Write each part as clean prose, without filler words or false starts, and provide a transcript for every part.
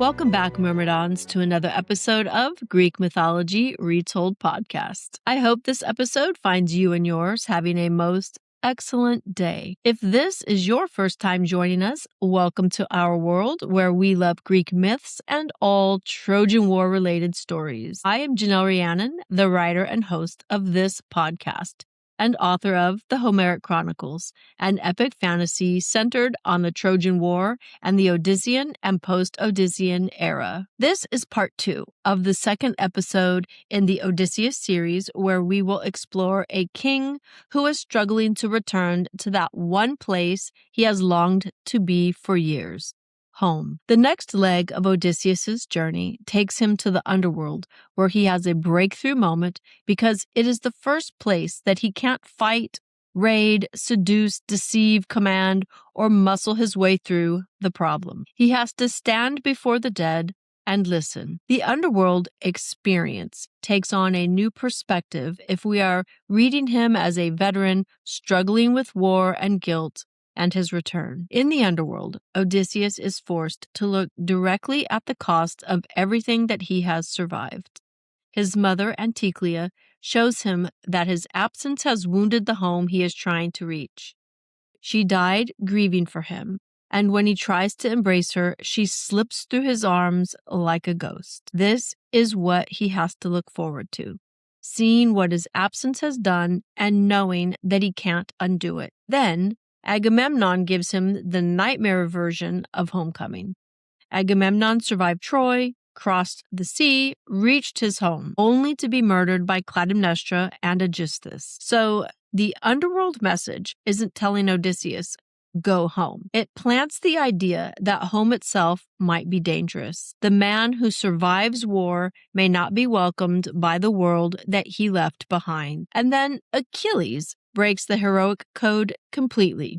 Welcome back, Myrmidons, to another episode of Greek Mythology Retold podcast. I hope this episode finds you and yours having a most excellent day. If this is your first time joining us, welcome to our world where we love Greek myths and all Trojan War related stories. I am Janell Rhiannon, the writer and host of this podcast, and author of the Homeric Chronicles, an epic fantasy centered on the Trojan War and the Odyssean and post-Odyssean era. This is part 2 of the second episode in the Odysseus series, where we will explore a king who is struggling to return to that one place he has longed to be for years. Home. The next leg of Odysseus's journey takes him to the Underworld, where he has a breakthrough moment because it is the first place that he can't fight, raid, seduce, deceive, command, or muscle his way through the problem. He has to stand before the dead and listen. The Underworld experience takes on a new perspective if we are reading him as a veteran struggling with war and guilt and his return. In the Underworld, Odysseus is forced to look directly at the cost of everything that he has survived. His mother, Anticlea, shows him that his absence has wounded the home he is trying to reach. She died grieving for him, and when he tries to embrace her, she slips through his arms like a ghost. This is what he has to look forward to, seeing what his absence has done and knowing that he can't undo it. Then, Agamemnon gives him the nightmare version of homecoming. Agamemnon survived Troy, crossed the sea, reached his home, only to be murdered by Clytemnestra and Aegisthus. So the Underworld message isn't telling Odysseus, go home. It plants the idea that home itself might be dangerous. The man who survives war may not be welcomed by the world that he left behind. And then Achilles breaks the heroic code completely.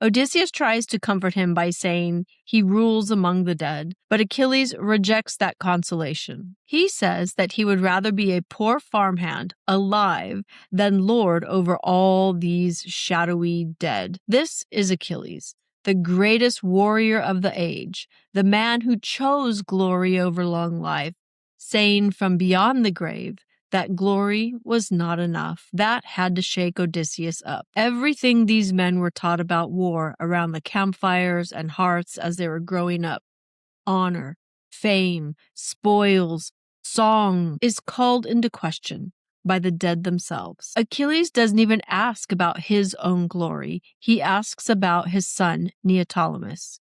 Odysseus tries to comfort him by saying he rules among the dead, but Achilles rejects that consolation. He says that he would rather be a poor farmhand alive than lord over all these shadowy dead. This is Achilles, the greatest warrior of the age, the man who chose glory over long life, saying from beyond the grave that glory was not enough. That had to shake Odysseus up. Everything these men were taught about war around the campfires and hearths as they were growing up, honor, fame, spoils, song, is called into question by the dead themselves. Achilles doesn't even ask about his own glory. He asks about his son, Neoptolemus.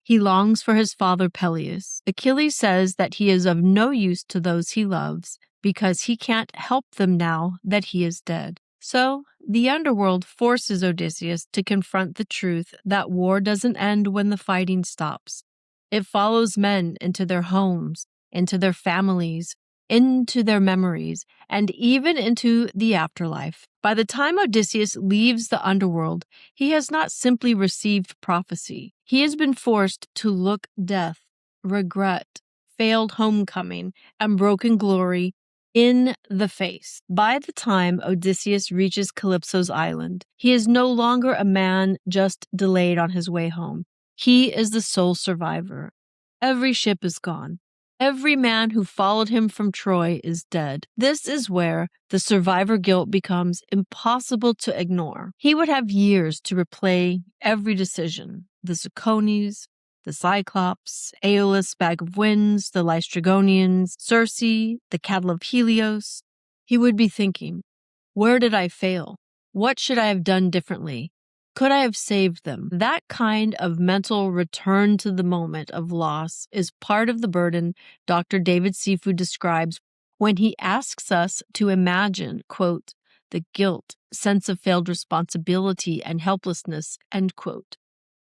He longs for his father Peleus. Achilles says that he is of no use to those he loves because he can't help them now that he is dead. So, the Underworld forces Odysseus to confront the truth that war doesn't end when the fighting stops. It follows men into their homes, into their families, into their memories, and even into the afterlife. By the time Odysseus leaves the Underworld, he has not simply received prophecy. He has been forced to look death, regret, failed homecoming, and broken glory in the face. By the time Odysseus reaches Calypso's island, he is no longer a man just delayed on his way home. He is the sole survivor. Every ship is gone. Every man who followed him from Troy is dead. This is where the survivor guilt becomes impossible to ignore. He would have years to replay every decision. The Zacones, the Cyclops, Aeolus' bag of winds, the Lystrigonians, Circe, the cattle of Helios. He would be thinking, where did I fail? What should I have done differently? Could I have saved them? That kind of mental return to the moment of loss is part of the burden Dr. David Sifu describes when he asks us to imagine, quote, the guilt, sense of failed responsibility and helplessness, end quote,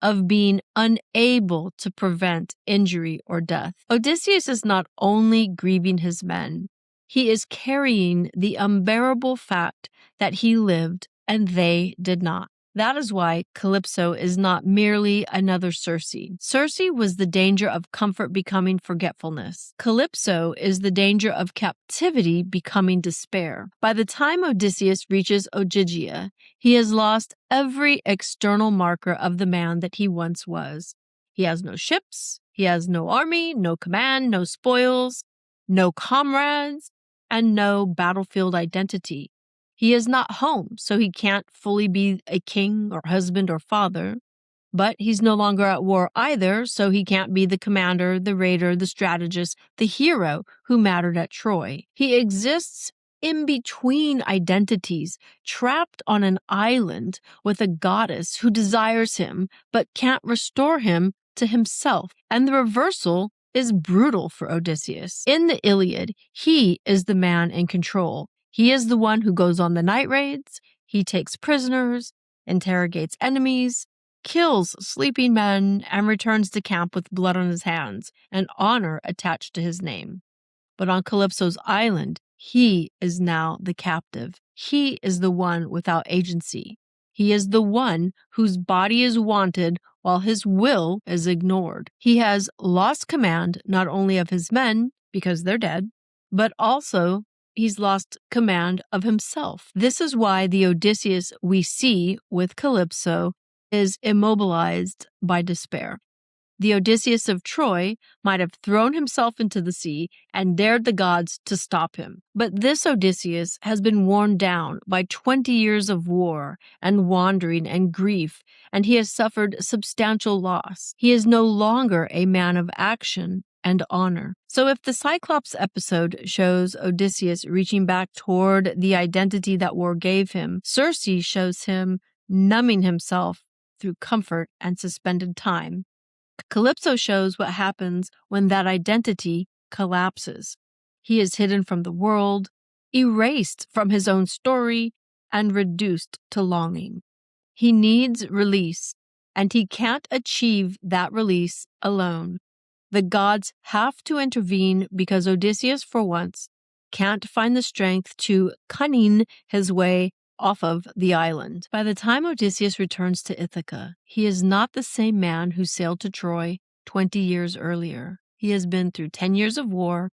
of being unable to prevent injury or death. Odysseus is not only grieving his men, he is carrying the unbearable fact that he lived and they did not. That is why Calypso is not merely another Circe. Circe was the danger of comfort becoming forgetfulness. Calypso is the danger of captivity becoming despair. By the time Odysseus reaches Ogygia, he has lost every external marker of the man that he once was. He has no ships, He has no army, no command, no spoils, no comrades, and no battlefield identity. He is not home, so he can't fully be a king or husband or father. But he's no longer at war either, so he can't be the commander, the raider, the strategist, the hero who mattered at Troy. He exists in between identities, trapped on an island with a goddess who desires him but can't restore him to himself. And the reversal is brutal for Odysseus. In the Iliad, he is the man in control. He is the one who goes on the night raids, he takes prisoners, interrogates enemies, kills sleeping men, and returns to camp with blood on his hands and honor attached to his name. But on Calypso's island, he is now the captive. He is the one without agency. He is the one whose body is wanted while his will is ignored. He has lost command not only of his men, because they're dead, but also he's lost command of himself. This is why the Odysseus we see with Calypso is immobilized by despair. The Odysseus of Troy might have thrown himself into the sea and dared the gods to stop him. But this Odysseus has been worn down by 20 years of war and wandering and grief, and he has suffered substantial loss. He is no longer a man of action and honor. So if the Cyclops episode shows Odysseus reaching back toward the identity that war gave him, Circe shows him numbing himself through comfort and suspended time. Calypso shows what happens when that identity collapses. He is hidden from the world, erased from his own story, and reduced to longing. He needs release, and he can't achieve that release alone. The gods have to intervene because Odysseus, for once, can't find the strength to cunning his way off of the island. By the time Odysseus returns to Ithaca, he is not the same man who sailed to Troy 20 years earlier. He has been through 10 years of war,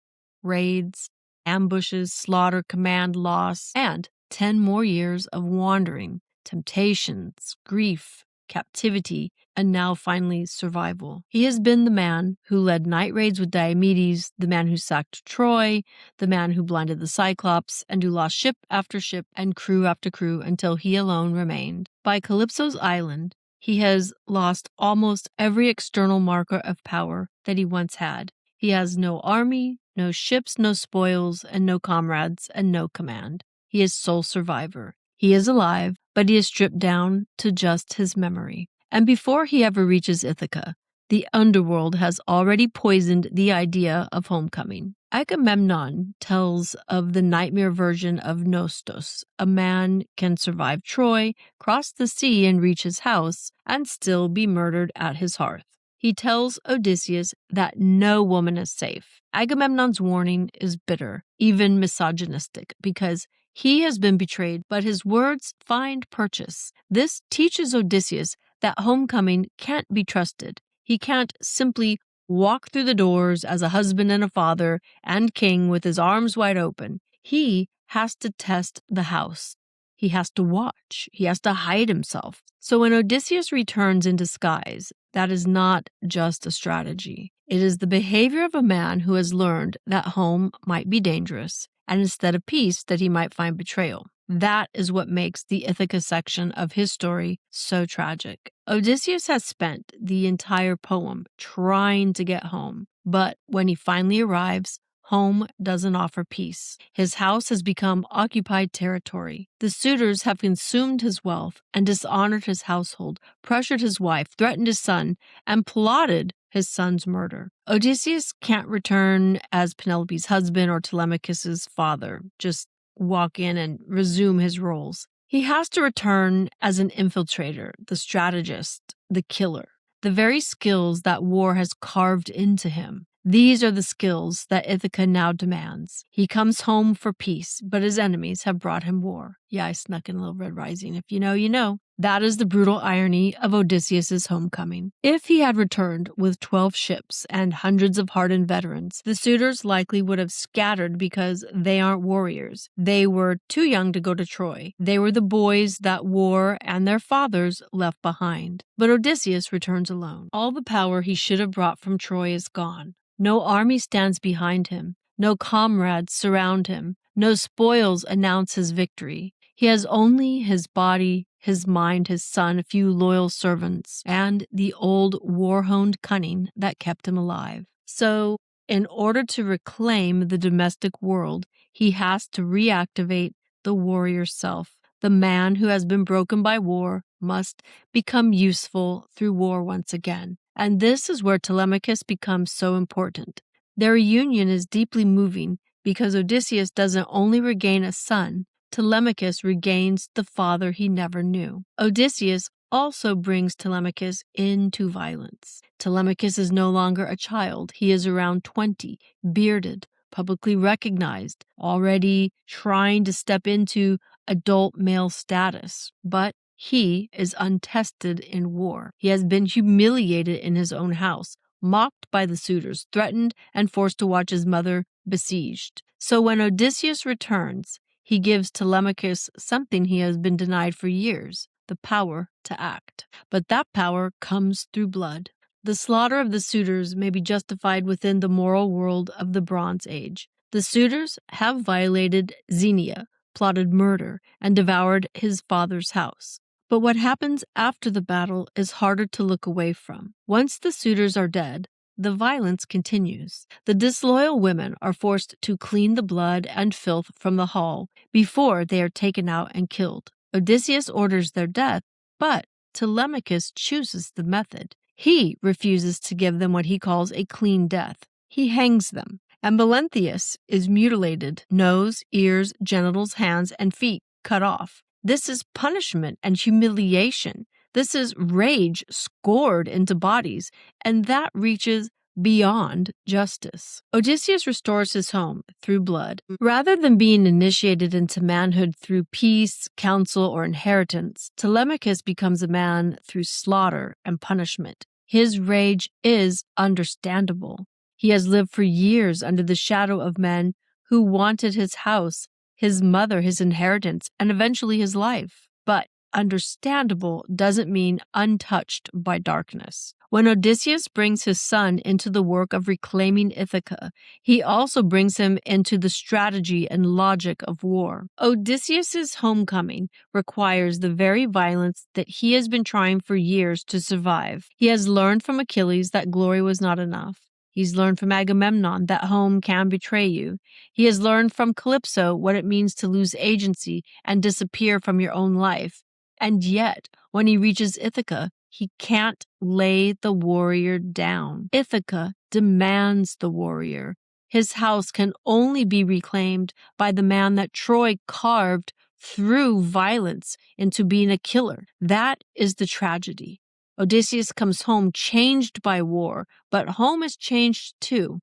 raids, ambushes, slaughter, command loss, and 10 more years of wandering, temptations, grief, captivity, and now finally survival. He has been the man who led night raids with Diomedes, the man who sacked Troy, the man who blinded the Cyclops, and who lost ship after ship and crew after crew until he alone remained. By Calypso's island, he has lost almost every external marker of power that he once had. He has no army, no ships, no spoils, and no comrades, and no command. He is sole survivor. He is alive, but he is stripped down to just his memory. And before he ever reaches Ithaca, the Underworld has already poisoned the idea of homecoming. Agamemnon tells of the nightmare version of Nostos. A man can survive Troy, cross the sea and reach his house, and still be murdered at his hearth. He tells Odysseus that no woman is safe. Agamemnon's warning is bitter, even misogynistic, because he has been betrayed, but his words find purchase. This teaches Odysseus that homecoming can't be trusted. He can't simply walk through the doors as a husband and a father and king with his arms wide open. He has to test the house. He has to watch. He has to hide himself. So when Odysseus returns in disguise, that is not just a strategy. It is the behavior of a man who has learned that home might be dangerous, and instead of peace, that he might find betrayal. That is what makes the Ithaca section of his story so tragic. Odysseus has spent the entire poem trying to get home, but when he finally arrives, home doesn't offer peace. His house has become occupied territory. The suitors have consumed his wealth and dishonored his household, pressured his wife, threatened his son, and plotted his son's murder. Odysseus can't return as Penelope's husband or Telemachus's father, just walk in and resume his roles. He has to return as an infiltrator, the strategist, the killer, the very skills that war has carved into him. These are the skills that Ithaca now demands. He comes home for peace, but his enemies have brought him war. Yeah, I snuck in a little Red Rising. If you know, you know. That is the brutal irony of Odysseus' homecoming. If he had returned with 12 ships and hundreds of hardened veterans, the suitors likely would have scattered because they aren't warriors. They were too young to go to Troy. They were the boys that war and their fathers left behind. But Odysseus returns alone. All the power he should have brought from Troy is gone. No army stands behind him. No comrades surround him. No spoils announce his victory. He has only his body, his mind, his son, a few loyal servants, and the old war-honed cunning that kept him alive. So, in order to reclaim the domestic world, he has to reactivate the warrior self. The man who has been broken by war must become useful through war once again. And this is where Telemachus becomes so important. Their reunion is deeply moving because Odysseus doesn't only regain a son, Telemachus regains the father he never knew. Odysseus also brings Telemachus into violence. Telemachus is no longer a child. He is around 20, bearded, publicly recognized, already trying to step into adult male status. But he is untested in war. He has been humiliated in his own house, mocked by the suitors, threatened, and forced to watch his mother besieged. So when Odysseus returns, he gives Telemachus something he has been denied for years, the power to act. But that power comes through blood. The slaughter of the suitors may be justified within the moral world of the Bronze Age. The suitors have violated Xenia, plotted murder, and devoured his father's house. But what happens after the battle is harder to look away from. Once the suitors are dead, the violence continues. The disloyal women are forced to clean the blood and filth from the hall before they are taken out and killed. Odysseus orders their death, but Telemachus chooses the method. He refuses to give them what he calls a clean death. He hangs them. And Melanthius is mutilated, nose, ears, genitals, hands, and feet cut off. This is punishment and humiliation. This is rage scored into bodies, and that reaches beyond justice. Odysseus restores his home through blood. Rather than being initiated into manhood through peace, counsel, or inheritance, Telemachus becomes a man through slaughter and punishment. His rage is understandable. He has lived for years under the shadow of men who wanted his house, his mother, his inheritance, and eventually his life. But understandable doesn't mean untouched by darkness. When Odysseus brings his son into the work of reclaiming Ithaca, he also brings him into the strategy and logic of war. Odysseus's homecoming requires the very violence that he has been trying for years to survive. He has learned from Achilles that glory was not enough. He's learned from Agamemnon that home can betray you. He has learned from Calypso what it means to lose agency and disappear from your own life. And yet, when he reaches Ithaca, he can't lay the warrior down. Ithaca demands the warrior. His house can only be reclaimed by the man that Troy carved through violence into being a killer. That is the tragedy. Odysseus comes home changed by war, but home is changed too.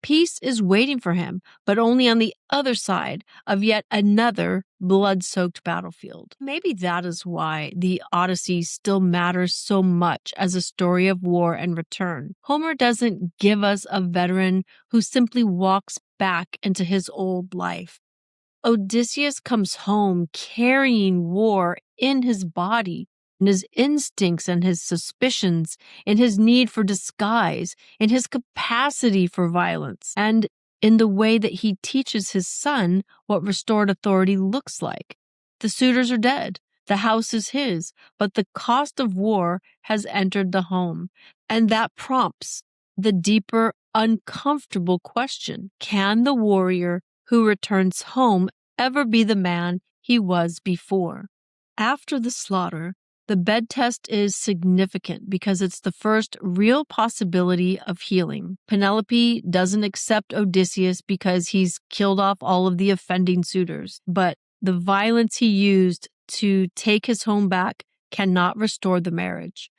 Peace is waiting for him, but only on the other side of yet another blood-soaked battlefield. Maybe that is why the Odyssey still matters so much as a story of war and return. Homer doesn't give us a veteran who simply walks back into his old life. Odysseus comes home carrying war in his body, in his instincts and his suspicions, in his need for disguise, in his capacity for violence, and in the way that he teaches his son what restored authority looks like. The suitors are dead. The house is his, but the cost of war has entered the home. And that prompts the deeper, uncomfortable question: can the warrior who returns home ever be the man he was before? After the slaughter, the bed test is significant because it's the first real possibility of healing. Penelope doesn't accept Odysseus because he's killed off all of the offending suitors, but the violence he used to take his home back cannot restore the marriage.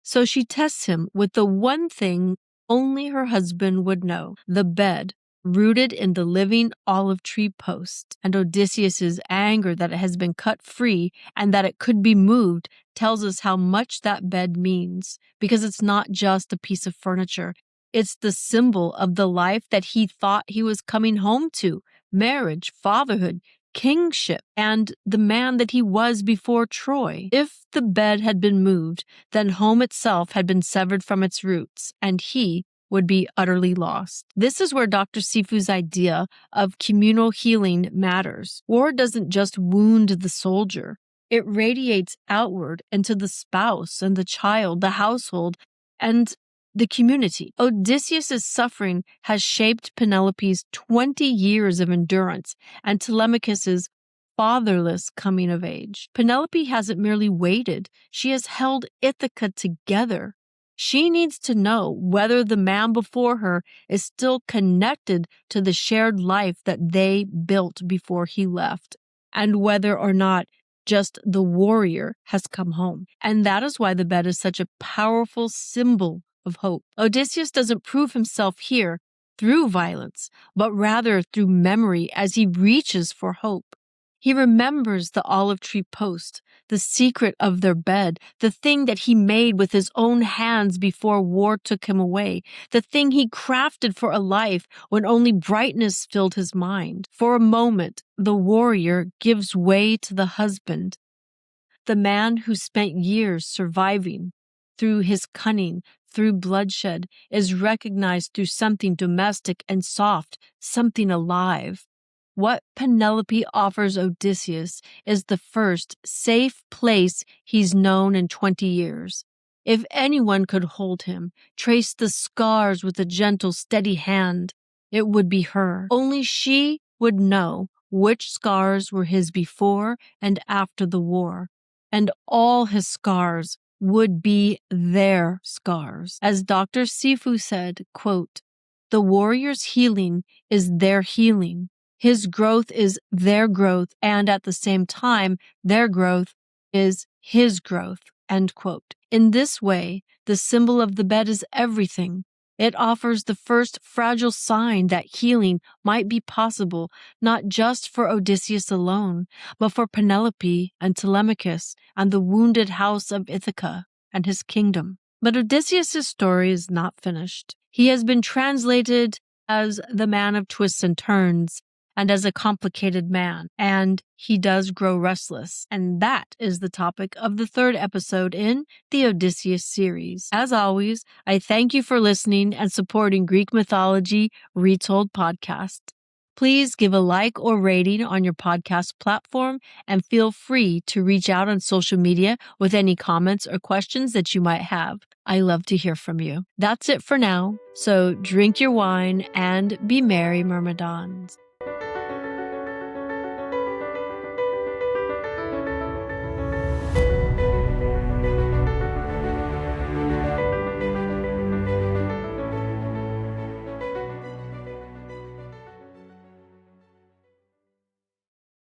So she tests him with the one thing only her husband would know: the bed rooted in the living olive tree post. And Odysseus's anger that it has been cut free and that it could be moved tells us how much that bed means, because it's not just a piece of furniture. It's the symbol of the life that he thought he was coming home to: marriage, fatherhood, kingship, and the man that he was before Troy. If the bed had been moved, then home itself had been severed from its roots, and he would be utterly lost. This is where Dr. Sifu's idea of communal healing matters. War doesn't just wound the soldier. It radiates outward into the spouse and the child, the household, and the community. Odysseus' suffering has shaped Penelope's 20 years of endurance and Telemachus' fatherless coming of age. Penelope hasn't merely waited, she has held Ithaca together. She needs to know whether the man before her is still connected to the shared life that they built before he left, and whether or not just the warrior has come home. And that is why the bed is such a powerful symbol of hope. Odysseus doesn't prove himself here through violence, but rather through memory as he reaches for hope. He remembers the olive tree post, the secret of their bed, the thing that he made with his own hands before war took him away, the thing he crafted for a life when only brightness filled his mind. For a moment, the warrior gives way to the husband, the man who spent years surviving through his cunning, through bloodshed, is recognized through something domestic and soft, something alive. What Penelope offers Odysseus is the first safe place he's known in 20 years. If anyone could hold him, trace the scars with a gentle, steady hand, it would be her. Only she would know which scars were his before and after the war, and all his scars would be their scars. As Dr. Sifu said, quote, "The warrior's healing is their healing. His growth is their growth, and at the same time, their growth is his growth." End quote. In this way, the symbol of the bed is everything. It offers the first fragile sign that healing might be possible, not just for Odysseus alone, but for Penelope and Telemachus and the wounded house of Ithaca and his kingdom. But Odysseus' story is not finished. He has been translated as the man of twists and turns, and as a complicated man, and he does grow restless. And that is the topic of the third episode in the Odysseus series. As always, I thank you for listening and supporting Greek Mythology Retold podcast. Please give a like or rating on your podcast platform, and feel free to reach out on social media with any comments or questions that you might have. I love to hear from you. That's it for now, so drink your wine and be merry, Myrmidons.